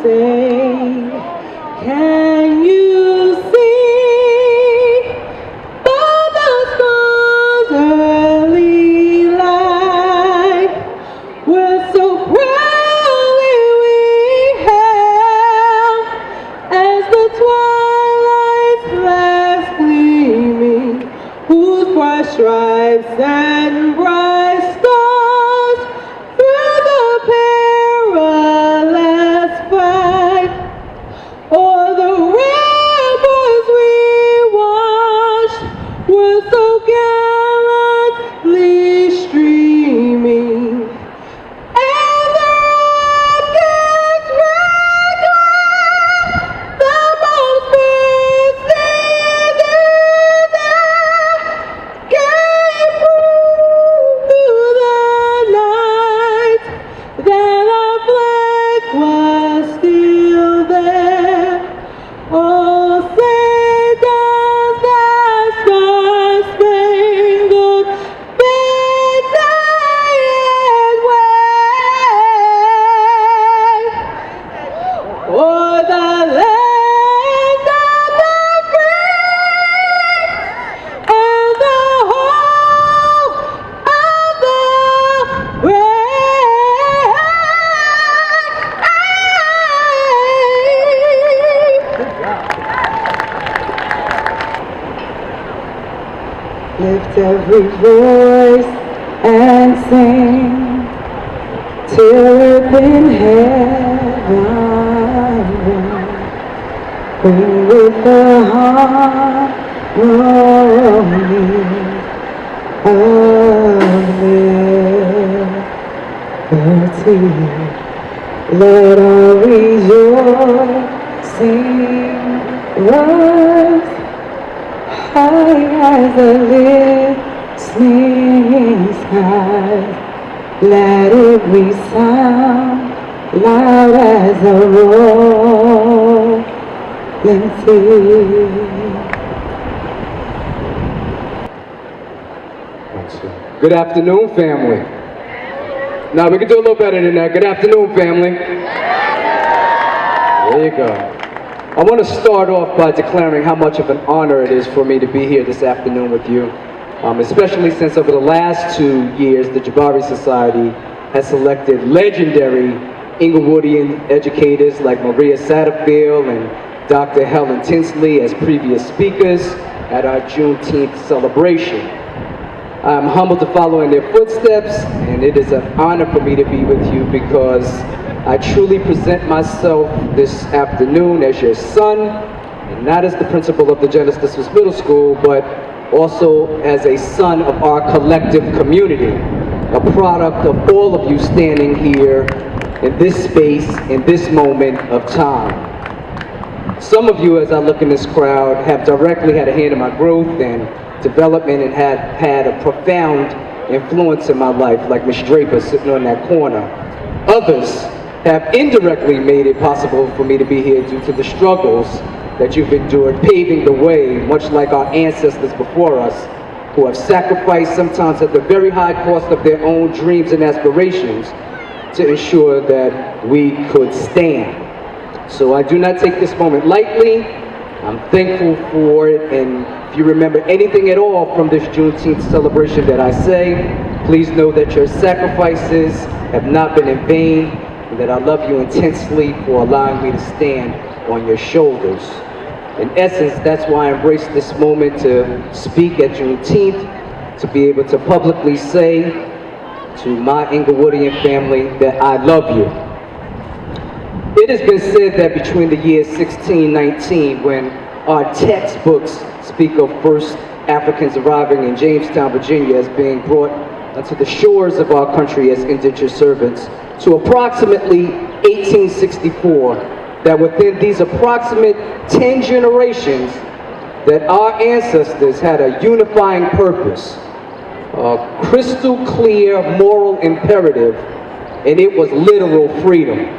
say, can you see by the stars early light, we're so proudly we hailed as the twilight's last gleaming, whose bright stripes and bright stars through the perilous fight, o'er the ramparts we watched were so gallantly streaming, and the rockets reckoned the bombs bursting there, gave proof through the night that our flag was still there. Oh, say does that star-spangled banner yet wave o'er the land of the free and the home of the brave. Lift every voice and sing till earth in heaven ring with the harmony of liberty. Let our rejoicing rise high as the listening skies. Let it resound loud as a rolling sea. Good afternoon, family. Now we can do a little better than that. Good afternoon, family. There you go. I want to start off by declaring how much of an honor it is for me to be here this afternoon with you, especially since over the last 2 years, the Jabari Society has selected legendary Englewoodian educators like Maria Satterfield and Dr. Helen Tinsley as previous speakers at our Juneteenth celebration. I'm humbled to follow in their footsteps, and it is an honor for me to be with you because I truly present myself this afternoon as your son, and not as the principal of the Genesis Middle School, but also as a son of our collective community, a product of all of you standing here in this space, in this moment of time. Some of you, as I look in this crowd, have directly had a hand in my growth and development and have had a profound influence in my life, like Miss Draper sitting on that corner. Others have indirectly made it possible for me to be here due to the struggles that you've endured, paving the way, much like our ancestors before us, who have sacrificed sometimes at the very high cost of their own dreams and aspirations to ensure that we could stand. So I do not take this moment lightly. I'm thankful for it, and if you remember anything at all from this Juneteenth celebration that I say, please know that your sacrifices have not been in vain, and that I love you intensely for allowing me to stand on your shoulders. In essence, that's why I embrace this moment to speak at Juneteenth, to be able to publicly say to my Englewoodian family that I love you. It has been said that between the years 1619, when our textbooks speak of first Africans arriving in Jamestown, Virginia as being brought onto the shores of our country as indentured servants, to approximately 1864, that within these approximate 10 generations, that our ancestors had a unifying purpose, a crystal clear moral imperative, and it was literal freedom.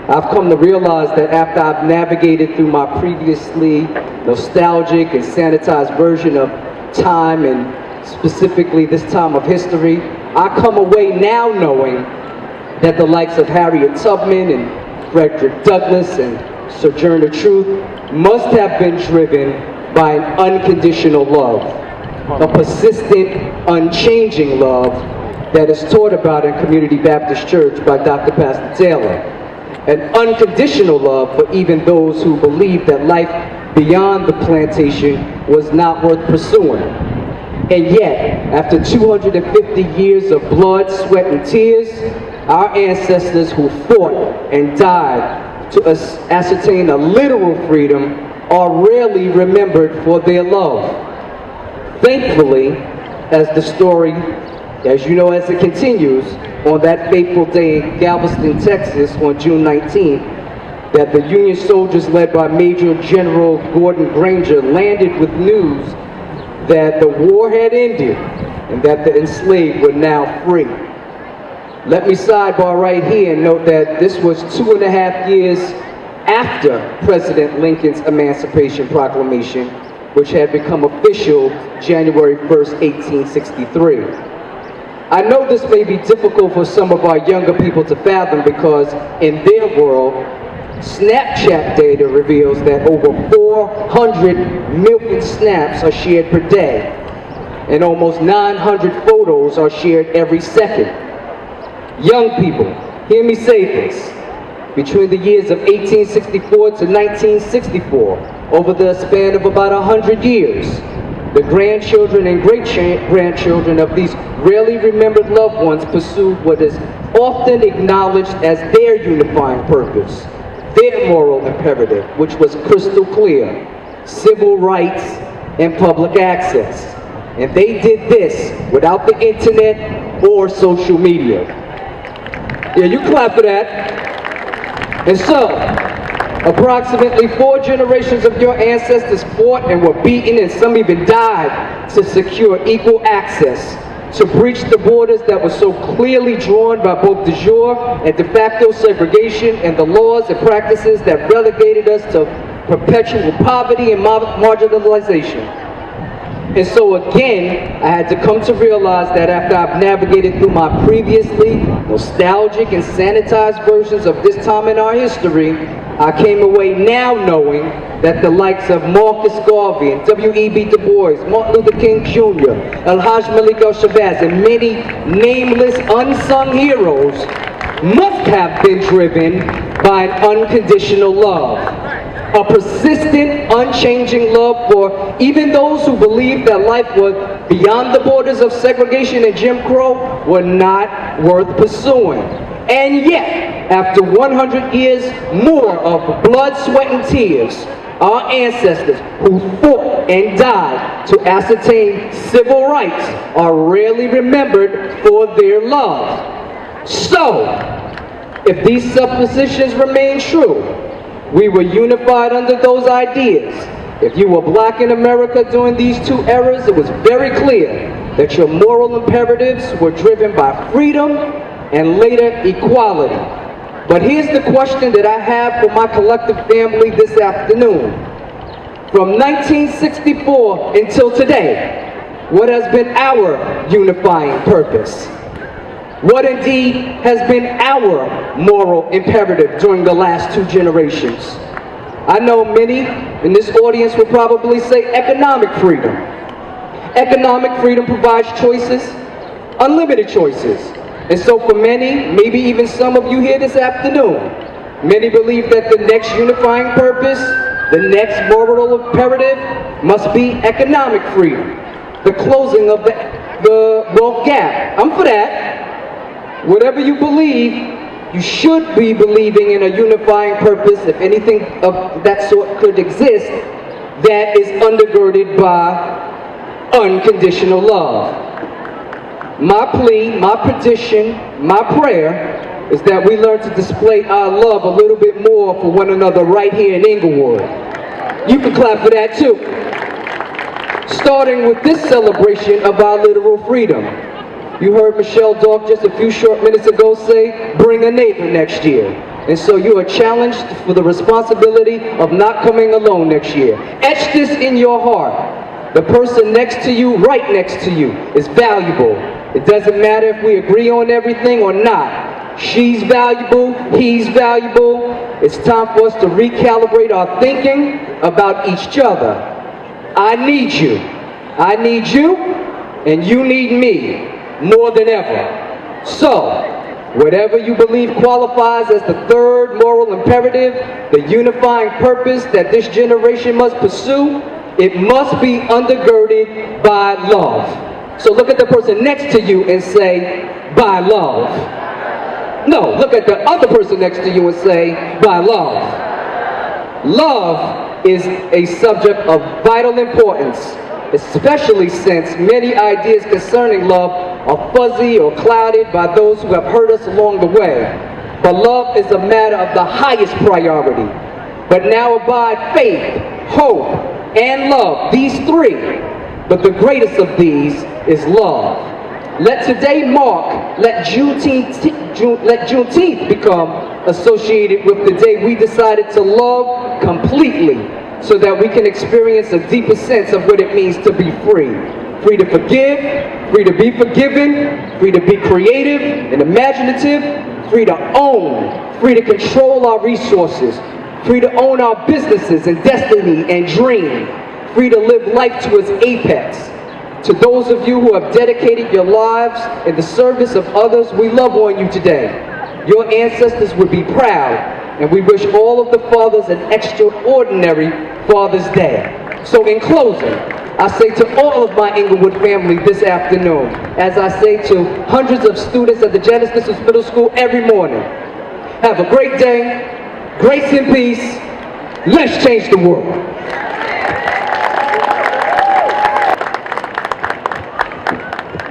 I've come to realize that after I've navigated through my previously nostalgic and sanitized version of time, and specifically this time of history, I come away now knowing that the likes of Harriet Tubman and Frederick Douglass and Sojourner Truth, must have been driven by an unconditional love, a persistent, unchanging love that is taught about in Community Baptist Church by Dr. Pastor Taylor. An unconditional love for even those who believe that life beyond the plantation was not worth pursuing. And yet, after 250 years of blood, sweat, and tears, our ancestors who fought and died to ascertain a literal freedom are rarely remembered for their love. Thankfully, as the story, as you know, as it continues, on that fateful day in Galveston, Texas, on June 19th, that the Union soldiers led by Major General Gordon Granger landed with news that the war had ended and that the enslaved were now free. Let me sidebar right here and note that this was 2.5 years after President Lincoln's Emancipation Proclamation, which had become official January 1st, 1863. I know this may be difficult for some of our younger people to fathom because in their world, Snapchat data reveals that over 400 million snaps are shared per day, and almost 900 photos are shared every second. Young people, hear me say this. Between the years of 1864 to 1964, over the span of about 100 years, the grandchildren and great-grandchildren of these rarely remembered loved ones pursued what is often acknowledged as their unifying purpose, their moral imperative, which was crystal clear: civil rights and public access. And they did this without the internet or social media. Yeah, you clap for that. And so, approximately 4 generations of your ancestors fought and were beaten, and some even died to secure equal access, to breach the borders that were so clearly drawn by both de jure and de facto segregation and the laws and practices that relegated us to perpetual poverty and marginalization. And so again, I had to come to realize that after I've navigated through my previously nostalgic and sanitized versions of this time in our history, I came away now knowing that the likes of Marcus Garvey and W.E.B. Du Bois, Martin Luther King Jr., El-Hajj Malik El-Shabazz, and many nameless unsung heroes must have been driven by an unconditional love. A persistent, unchanging love for even those who believed that life was beyond the borders of segregation and Jim Crow were not worth pursuing. And yet, after 100 years more of blood, sweat, and tears, our ancestors who fought and died to ascertain civil rights are rarely remembered for their love. So, if these suppositions remain true, we were unified under those ideas. If you were black in America during these 2 eras, it was very clear that your moral imperatives were driven by freedom and later equality. But here's the question that I have for my collective family this afternoon. From 1964 until today, what has been our unifying purpose? What indeed has been our moral imperative during the last 2 generations? I know many in this audience will probably say economic freedom. Economic freedom provides choices, unlimited choices. And so for many, maybe even some of you here this afternoon, many believe that the next unifying purpose, the next moral imperative must be economic freedom, the closing of the wealth gap. I'm for that. Whatever you believe, you should be believing in a unifying purpose, if anything of that sort could exist, that is undergirded by unconditional love. My plea, my petition, my prayer is that we learn to display our love a little bit more for one another right here in Englewood. You can clap for that too. Starting with this celebration of our literal freedom. You heard Michelle Dawk just a few short minutes ago say, bring a neighbor next year. And so you are challenged for the responsibility of not coming alone next year. Etch this in your heart. The person next to you, right next to you, is valuable. It doesn't matter if we agree on everything or not. She's valuable, he's valuable. It's time for us to recalibrate our thinking about each other. I need you. I need you, and you need me more than ever. So, whatever you believe qualifies as the third moral imperative, the unifying purpose that this generation must pursue, it must be undergirded by love. So look at the person next to you and say, by love. No, look at the other person next to you and say, by love. Love is a subject of vital importance, especially since many ideas concerning love are fuzzy or clouded by those who have hurt us along the way. But love is a matter of the highest priority. But now abide faith, hope, and love, these three. But the greatest of these is love. Let today mark, let Juneteenth become associated with the day we decided to love completely, so that we can experience a deeper sense of what it means to be free. Free to forgive, free to be forgiven, free to be creative and imaginative, free to own, free to control our resources, free to own our businesses and destiny and dream, free to live life to its apex. To those of you who have dedicated your lives in the service of others, we love on you today. Your ancestors would be proud, and we wish all of the fathers an extraordinary Father's Day. So in closing, I say to all of my Englewood family this afternoon, as I say to hundreds of students at the Genesis Middle School every morning, have a great day, grace and peace, let's change the world.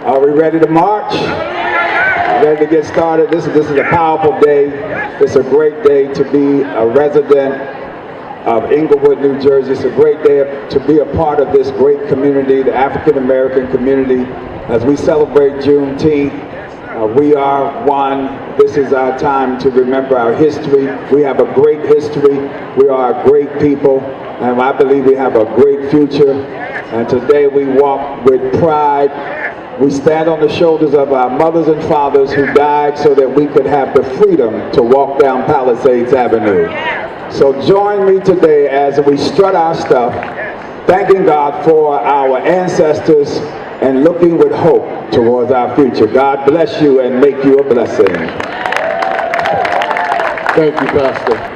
Are we ready to march? Ready to get started? This is a powerful day. It's a great day to be a resident of Englewood, New Jersey. It's a great day to be a part of this great community, the African American community. As we celebrate Juneteenth, we are one. This is our time to remember our history. We have a great history. We are a great people, and I believe we have a great future. And today we walk with pride. We stand on the shoulders of our mothers and fathers who died so that we could have the freedom to walk down Palisades Avenue. So join me today as we strut our stuff, thanking God for our ancestors and looking with hope towards our future. God bless you and make you a blessing. Thank you, Pastor.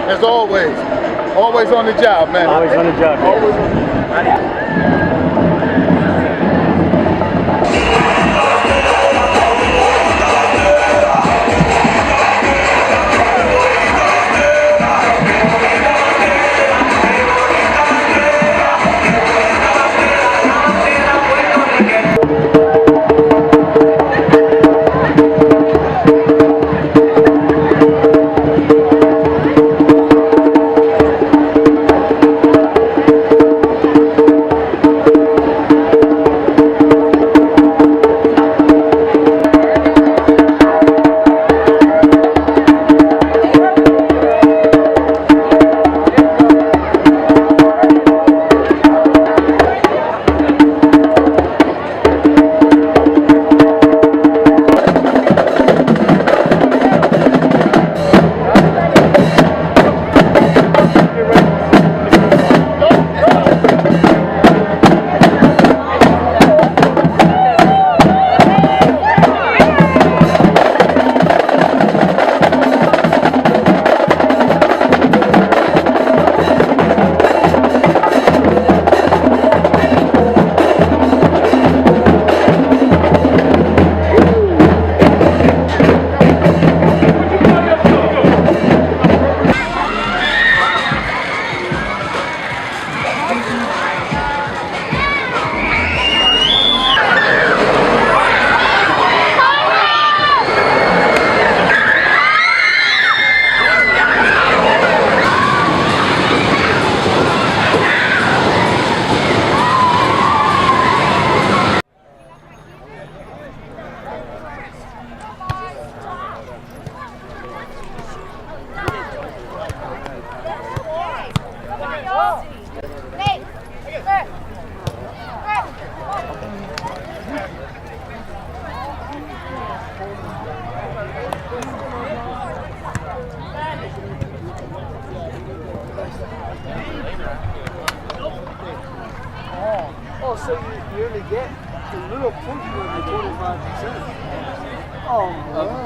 As always. Always on the job, man. Always on the job. Always on the job. Oh, so you only get the little portion of the 25%. Oh, man.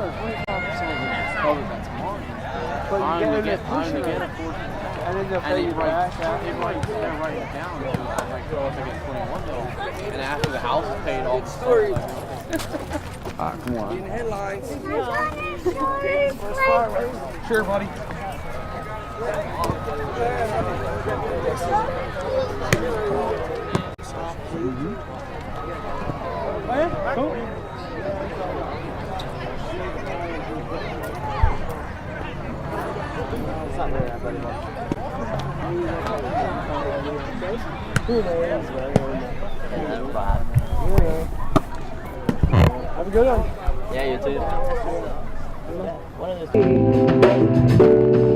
25% probably by tomorrow. But you get a portion of it. And then they'll pay you back. They write it down. Like, oh, if I get 21 though. And after the house is paid off. Story. Alright, come on. In the headlines. Sure, buddy. Cool. Have a good one. Yeah, you too. One of those.